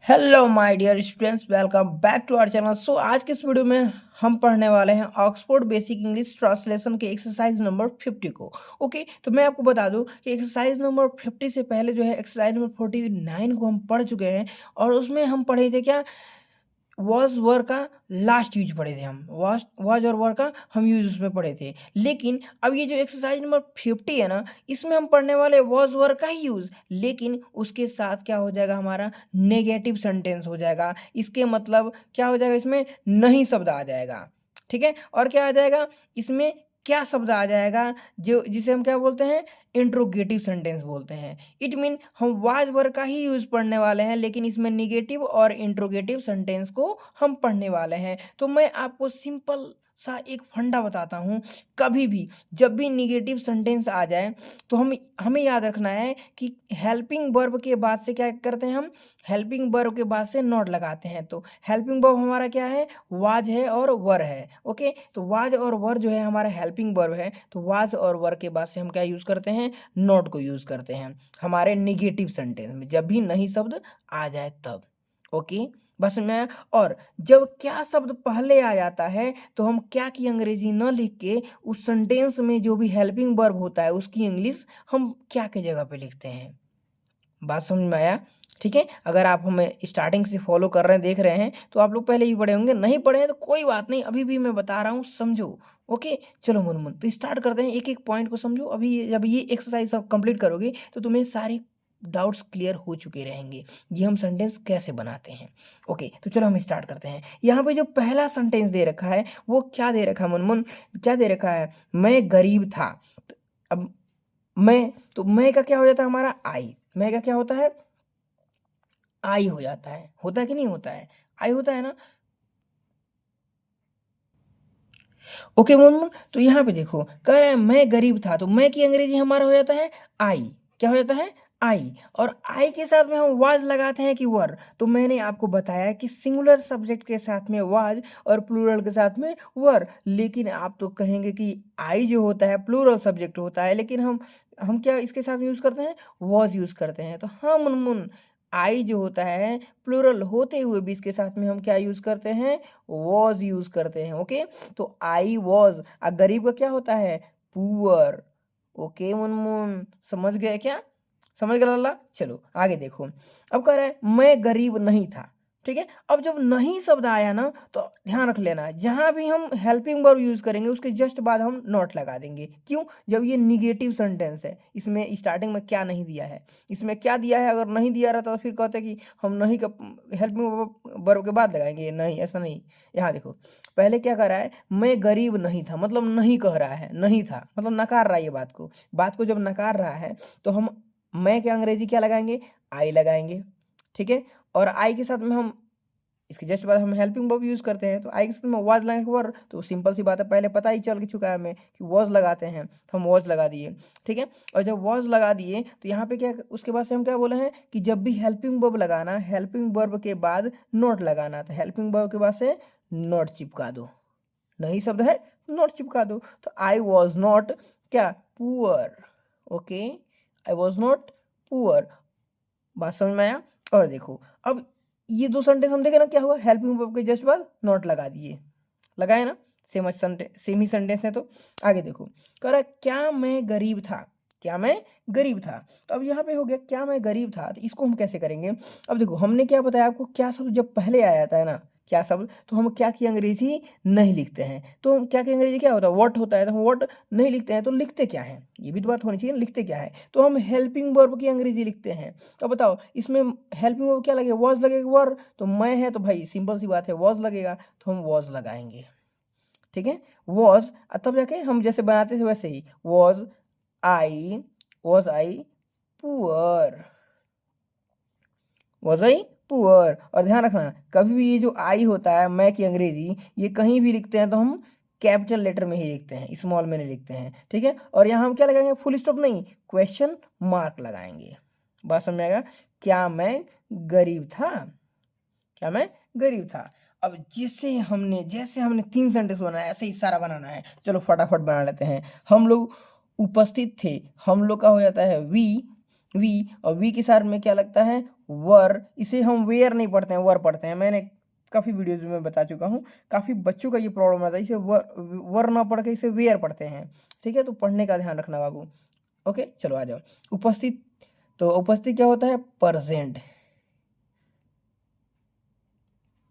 Hello my dear students, welcome back to our channel. So आज के इस video में हम पढ़ने वाले हैं ऑक्सफोर्ड बेसिक इंग्लिश ट्रांसलेशन के एक्सरसाइज नंबर 50 को। ओके, तो मैं आपको बता दूं कि एक्सरसाइज नंबर 50 से पहले जो है एक्सरसाइज नंबर 49 को हम पढ़ चुके हैं और उसमें हम पढ़े थे क्या, वॉज वर का लास्ट यूज पढ़े थे। हम वॉज और वर का हम यूज उसमें पढ़े थे। लेकिन अब ये जो एक्सरसाइज नंबर 50 है ना, इसमें हम पढ़ने वाले वॉज वर का ही यूज, लेकिन उसके साथ क्या हो जाएगा, हमारा नेगेटिव सेंटेंस हो जाएगा। इसके मतलब क्या हो जाएगा, इसमें नहीं शब्द आ जाएगा। ठीक है, और क्या आ जाएगा इसमें, क्या शब्द आ जाएगा, जो जिसे हम क्या बोलते हैं, इंट्रोगेटिव सेंटेंस बोलते हैं। इट मीन हम वाज वर का ही यूज पढ़ने वाले हैं, लेकिन इसमें निगेटिव और इंट्रोगेटिव सेंटेंस को हम पढ़ने वाले हैं। तो मैं आपको सिंपल सा एक फंडा बताता हूँ। कभी भी जब भी निगेटिव सेंटेंस आ जाए तो हमें याद रखना है कि हेल्पिंग वर्ब के बाद से क्या करते हैं, हम हेल्पिंग वर्ब के बाद से नॉट लगाते हैं। तो हेल्पिंग वर्ब हमारा क्या है, वाज है और वर है। ओके, तो वाज और वर जो है हमारा हेल्पिंग वर्ब है, तो वाज और वर के बाद से हम क्या यूज करते हैं, नॉट को यूज करते हैं हमारे निगेटिव सेंटेंस में, जब भी नहीं शब्द आ जाए तब। ओके, बस मैं, और जब क्या शब्द पहले आ जाता है तो हम क्या की अंग्रेजी न लिख के उस सेंटेंस में जो भी हेल्पिंग वर्ब होता है उसकी इंग्लिश हम क्या के जगह पे लिखते हैं। बात समझ में आया? ठीक है, अगर आप हमें स्टार्टिंग से फॉलो कर रहे हैं, देख रहे हैं, तो आप लोग पहले भी पढ़े होंगे। नहीं पढ़े हैं तो कोई बात नहीं, अभी भी मैं बता रहा हूँ, समझो। ओके, चलो मुनमुन, तो स्टार्ट करते हैं, एक एक पॉइंट को समझो। अभी जब ये एक्सरसाइज आप कंप्लीट करोगे तो तुम्हें सारी डाउट्स क्लियर हो चुके रहेंगे, ये हम सेंटेंस कैसे बनाते हैं। ओके, तो चलो हम स्टार्ट करते हैं। यहाँ पे जो पहला सेंटेंस दे रखा है वो क्या दे रखा है मुनमुन, क्या दे रखा है, मैं गरीब था। तो अब मैं, तो मैं का क्या हो जाता है हमारा आई, मैं का क्या होता है, आई हो जाता है। होता है कि नहीं होता है, आई होता है ना। ओके मुनमुन, तो यहाँ पे देखो कह रहा है मैं गरीब था, तो मैं की अंग्रेजी हमारा हो जाता है आई। क्या हो जाता है, आई। और आई के साथ में हम वाज लगाते हैं कि वर। तो मैंने आपको बताया कि सिंगुलर सब्जेक्ट के साथ में वाज और प्लूरल के साथ में वर। लेकिन आप तो कहेंगे कि आई जो होता है प्लूरल सब्जेक्ट होता है, लेकिन हम क्या इसके साथ यूज करते हैं, वॉज यूज करते हैं। तो हाँ मुनमुन, आई जो होता है प्लूरल होते हुए भी इसके साथ में हम क्या यूज करते हैं, वॉज यूज करते हैं। ओके, तो आई वॉज, गरीब का क्या होता है, पुअर। ओके मुनमुन, समझ गए क्या, समझ गया लल्ला। चलो आगे देखो, अब कह रहा है मैं गरीब नहीं था। ठीक है, अब जब नहीं शब्द आया ना तो ध्यान रख लेना, जहां भी हम हेल्पिंग वर्ब यूज करेंगे उसके जस्ट बाद हम नॉट लगा देंगे। क्यों, जब ये निगेटिव सेंटेंस है, इसमें स्टार्टिंग में क्या नहीं दिया है, इसमें क्या दिया है, अगर नहीं दिया रहता तो फिर कहते कि हम नहीं का हेल्पिंग वर्ब के बाद लगाएंगे, नहीं ऐसा नहीं। यहाँ देखो पहले क्या कर रहा है, मैं गरीब नहीं था, मतलब नहीं कह रहा है, नहीं था मतलब नकार रहा है ये बात को जब नकार रहा है तो हम मैं के अंग्रेजी क्या लगाएंगे, आई लगाएंगे। ठीक है, और आई के साथ में हम इसके जस्ट बाद हम हेल्पिंग वर्ब यूज करते हैं, तो आई के साथ में वाज लगाएंगे वर। तो सिंपल सी बात है, पहले पता ही चल चुका है हमें कि वॉज लगाते हैं, तो हम वॉज लगा दिए। ठीक है, और जब वॉज लगा दिए तो यहाँ पे क्या, उसके बाद से हम क्या बोले हैं कि जब भी हेल्पिंग वर्ब लगाना, हेल्पिंग वर्ब के बाद नोट लगाना, तो हेल्पिंग वर्ब के बाद से नोट चिपका दो, नहीं शब्द है नोट चिपका दो। तो आई वॉज नॉट क्या, poor. Okay, I was not poor. बात समझ में आया? और देखो अब ये दो सेंटेंस हम देखे ना, क्या हुआ, हेल्पिंग वर्ब के जस्ट बाद नॉट लगा दिए, लगाए ना, सेम ही सेंटेंस है। तो आगे देखो, कह रहा है क्या मैं गरीब था, क्या मैं गरीब था। तो अब यहाँ पे हो गया क्या मैं गरीब था, तो इसको हम कैसे करेंगे। अब देखो हमने क्या बताया आपको, क्या शब्द जब पहले आ जाता है ना, क्या शब्द, तो हम क्या की अंग्रेजी नहीं लिखते हैं। तो हम क्या की अंग्रेजी क्या होता है, व्हाट होता है, तो हम व्हाट नहीं लिखते हैं, तो लिखते क्या है, ये भी तो बात होनी चाहिए, लिखते क्या है, तो हम हेल्पिंग वर्ब की अंग्रेजी लिखते हैं। तो बताओ इसमें हेल्पिंग वर्ब क्या लगेगा, वॉज लगेगा, वर, तो मैं है तो भाई सिंपल सी बात है वॉज लगेगा, तो हम वॉज लगाएंगे। ठीक है, वॉज, तब जाके हम जैसे बनाते थे वैसे ही, I was I poor, was I poor. और ध्यान रखना कभी भी ये जो आई होता है मैं की अंग्रेजी, ये कहीं भी लिखते हैं तो हम कैपिटल लेटर में ही लिखते हैं, स्मॉल में नहीं लिखते हैं। ठीक है, और यहाँ हम क्या लगाएंगे, फुल स्टॉप नहीं, क्वेश्चन मार्क लगाएंगे। बात समझ में आएगा, क्या मैं गरीब था, क्या मैं गरीब था। अब जैसे हमने 3 सेंटेंस बनाया, ऐसे ही सारा बनाना है। चलो फटाफट बना लेते हैं। हम लोग उपस्थित थे, हम लोग का हो जाता है वी, और वी के साथ में क्या लगता है, वर, इसे हम वेयर नहीं पढ़ते हैं, वर पढ़ते हैं। मैंने काफ़ी वीडियोज में बता चुका हूँ, काफ़ी बच्चों का ये प्रॉब्लम आता है, इसे वर ना पढ़ के इसे वेयर पढ़ते हैं। ठीक है, तो पढ़ने का ध्यान रखना बाबू। ओके, चलो आ जाओ। उपस्थित, तो उपस्थित क्या होता है? Percent,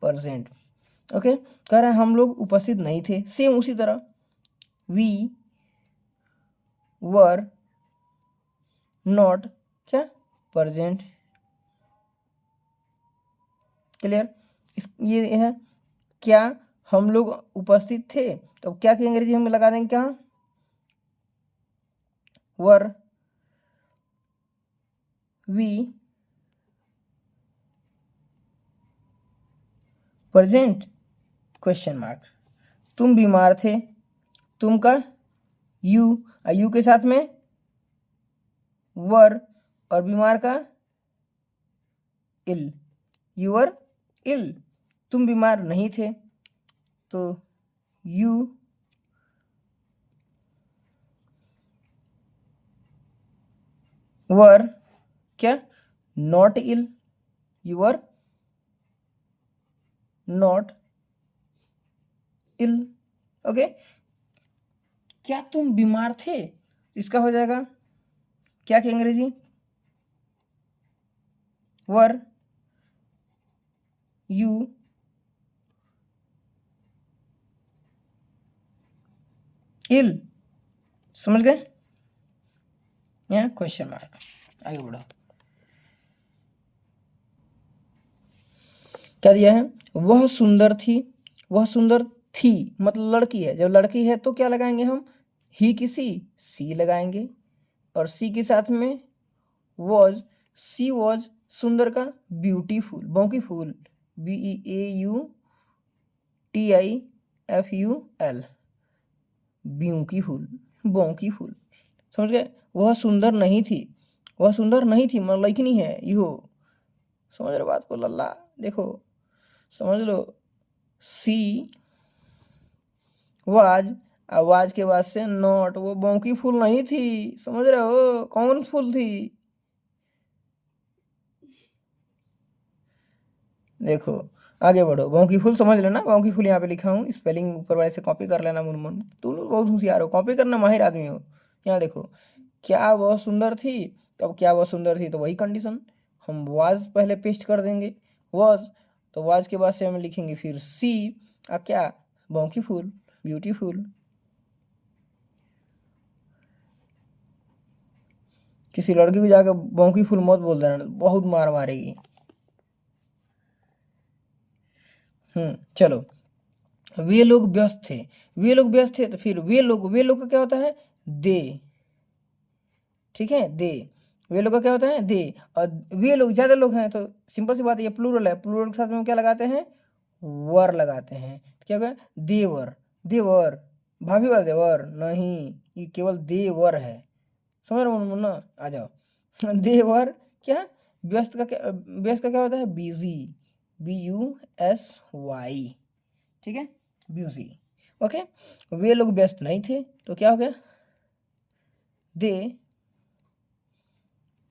percent. ओके, कह रहे हैं हम लोग उपस्थित नहीं थे, सेम उसी तरह वी वर नॉट क्या प्रेजेंट। क्लियर? इस ये है क्या हम लोग उपस्थित थे, तो क्या की अंग्रेजी हम लगा देंगे क्या? वर, वी प्रेजेंट, क्वेश्चन मार्क। तुम बीमार थे, तुम का यू, यू के साथ में वर, और बीमार का इल, यू वर इल। तुम बीमार नहीं थे, तो यू वर क्या not ill, you were not ill. Okay, क्या तुम बीमार थे, इसका हो जाएगा क्या की अंग्रेजी? वर यू इल। समझ गए? यहाँ क्वेश्चन मार्क। आगे बढ़ो। क्या दिया है? वह सुंदर थी, वह सुंदर थी मतलब लड़की है, जब लड़की है तो क्या लगाएंगे हम? ही की सी लगाएंगे, और सी के साथ में वॉज, सी वॉज सुंदर का beautiful, bountiful, BEAUTIFUL, beautiful, bountiful. समझ गए? वह सुंदर नहीं थी, वह सुंदर नहीं थी मतलब लड़की नहीं है यो। समझ रहे बात को लल्ला? देखो समझ लो, सी वाज, आवाज के बाद से नॉट, वो बाउंकी फुल नहीं थी। समझ रहे हो? कौन फुल थी? देखो आगे बढ़ो, बाउंकी फुल समझ लेना, बाउंकी फुल यहाँ पे लिखा हूँ, स्पेलिंग ऊपर वाले से कॉपी कर लेना मुनमुन। तुम लोग बहुत होशियार हो, कॉपी करना माहिर आदमी हो। यहाँ देखो, क्या वह सुंदर थी, तब क्या वह सुंदर थी, तो वही कंडीशन हम वाज पहले पेस्ट कर देंगे, वाज, तो वाज के बाद से हम लिखेंगे फिर सी, क्या बाउंकी फुल, ब्यूटीफुल। किसी लड़की को जाकर बाउंकी फुल मत बोल देना, बहुत मार मारेगी। चलो, वे लोग व्यस्त थे, वे लोग व्यस्त थे, तो फिर वे लोग का क्या होता है? दे। ठीक है, दे, वे लोग का क्या होता है? दे। और वे लोग ज्यादा लोग हैं, तो सिंपल सी बात है, ये प्लूरल है, प्लूरल के साथ में हम क्या लगाते हैं? वर लगाते हैं। तो क्या होगा? देवर, देवर, भाभी वाला देवर नहीं, ये केवल देवर है। समझ रहे हो मुन्ना? आ जाओ। देवर क्या? व्यस्त का क्या होता है? Busy, BUSY। ठीक है, बिजी। ओके, वे लोग व्यस्त नहीं थे, तो क्या हो गया? दे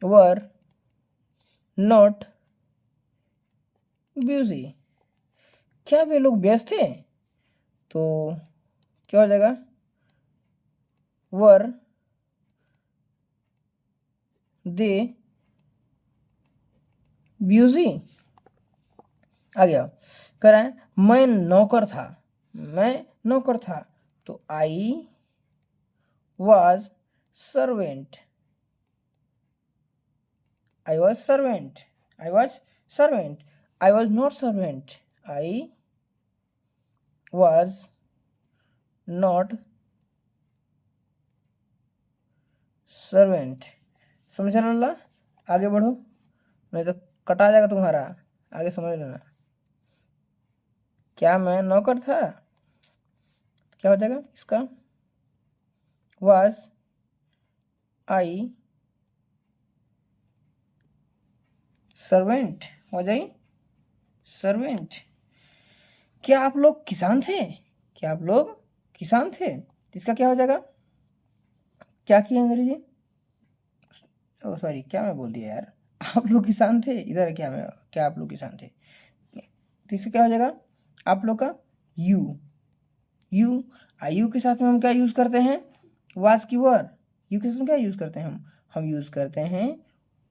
वर नॉट बिजी। क्या वे लोग व्यस्त थे, तो क्या हो जाएगा? वर दे बिजी। आ गया। कह रहा है मैं नौकर था, मैं नौकर था, तो I was servant, I was servant, I was servant, I was not servant, I was not servant। समझा लल्ला? आगे बढ़ो, नहीं तो कटा जाएगा तुम्हारा। आगे समझ लेना। क्या मैं नौकर था, क्या हो जाएगा इसका? was I servant, हो जाए servant। क्या आप लोग किसान थे, क्या आप लोग किसान थे, इसका क्या हो जाएगा? क्या की अंग्रेजी? ओ सॉरी, क्या मैं बोल दिया यार, आप लोग किसान थे, इधर क्या आप लोग किसान थे। तो इससे क्या हो जाएगा आप लोग का यू। यू के साथ में हम क्या यूज करते हैं, वाज की वर। यू के साथ में क्या यूज करते हैं हम यूज करते हैं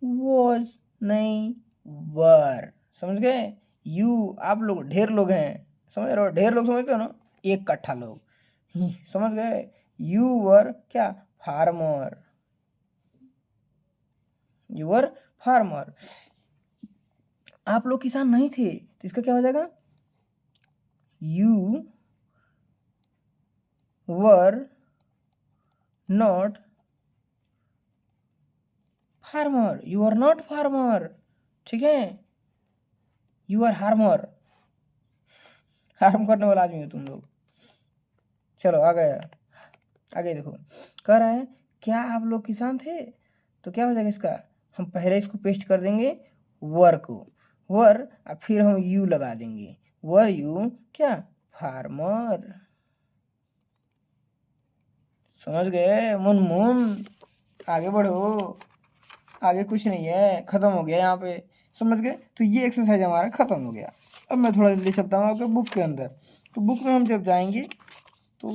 वॉज, नहीं वर। समझ गए। यू आप लोग ढेर लोग हैं, समझ रहे हो, ढेर लोग समझते हो ना, एक कट्ठा लोग। समझ गए। यू वर क्या, फार्मर। You were farmer. आप लोग किसान नहीं थे, तो इसका क्या हो जाएगा, you were not farmer. You are not farmer, ठीक है। यू आर हार्मर, हार्म करने वाला आदमी हो तुम लोग। चलो आ गया, आगे देखो। कह रहा है क्या आप लोग किसान थे, तो क्या हो जाएगा इसका, हम पहले इसको पेस्ट कर देंगे वर को, वर और फिर हम यू लगा देंगे, वर यू क्या, फार्मर। समझ गए मुन, आगे बढ़ो, आगे कुछ नहीं है, खत्म हो गया यहाँ पे। समझ गए। तो ये एक्सरसाइज हमारा खत्म हो गया। अब मैं थोड़ा ले चलता हूँ आपके बुक के अंदर। तो बुक में हम जब जाएंगे तो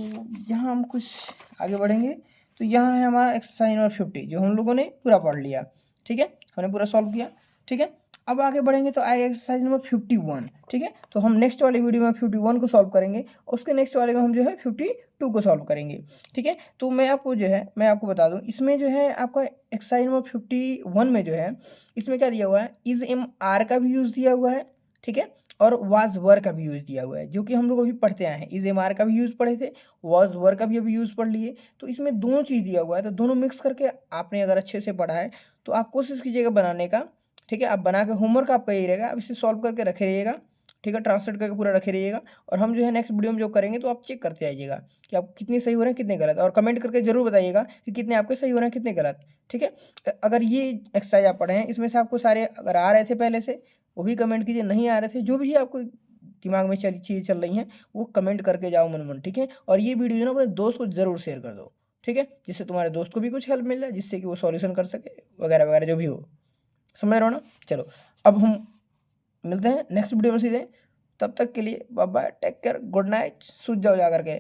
यहाँ हम कुछ आगे बढ़ेंगे। तो यहाँ है हमारा एक्सरसाइज नंबर 50 जो हम लोगों ने पूरा पढ़ लिया, ठीक है, हमने पूरा सॉल्व किया, ठीक है। अब आगे बढ़ेंगे तो आएगा एक्सरसाइज नंबर 51, ठीक है। तो हम नेक्स्ट वाले वीडियो में 51 को सॉल्व करेंगे, उसके नेक्स्ट वाले में हम जो है 52 को सॉल्व करेंगे, ठीक है। तो मैं आपको बता दूं, इसमें जो है आपका एक्सरसाइज नंबर 51 में जो है, इसमें क्या दिया हुआ है, इज एम आर का भी यूज़ दिया हुआ है, ठीक है, और वाज वर का भी यूज़ दिया हुआ है, जो कि हम लोग अभी पढ़ते आए हैं। इज एम आर का भी यूज़ पढ़े थे, वाज वर का भी अभी यूज़ पढ़ लिए। तो इसमें दोनों चीज़ दिया हुआ है, तो दोनों मिक्स करके आपने अगर अच्छे से पढ़ा है तो आप कोशिश कीजिएगा बनाने का, ठीक है। आप बना के होमवर्क आपका यही रहेगा, अब इसे सॉल्व करके रखे रहिएगा, ठीक है, ट्रांसलेट करके पूरा रखे रहिएगा। और हम जो है नेक्स्ट वीडियो में जो करेंगे तो आप चेक करते आइएगा कि आप कितने सही हो रहे हैं कितने गलत, और कमेंट करके जरूर बताइएगा कि कितने आपके सही हो रहे हैं कितने गलत, ठीक है। अगर ये एक्सरसाइज आप पढ़े हैं, इसमें से आपको सारे अगर आ रहे थे पहले से वो भी कमेंट कीजिए, नहीं आ रहे थे, जो भी आपको दिमाग में चीज़ें चल रही हैं वो कमेंट करके जाओ मन, ठीक है। और ये वीडियो जो ना अपने दोस्त को जरूर शेयर कर दो, ठीक है, जिससे तुम्हारे दोस्त को भी कुछ हेल्प मिल जाए, जिससे कि वो सॉल्यूशन कर सके वगैरह वगैरह जो भी हो। समझ रहे हो ना। चलो अब हम मिलते हैं नेक्स्ट वीडियो में सीधे, तब तक के लिए bye bye, take care, good night. सूझ जाओ जा करके,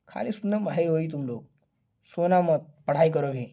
खाली सुनने माहिर हो ही तुम लोग, सोना मत, पढ़ाई करो भी।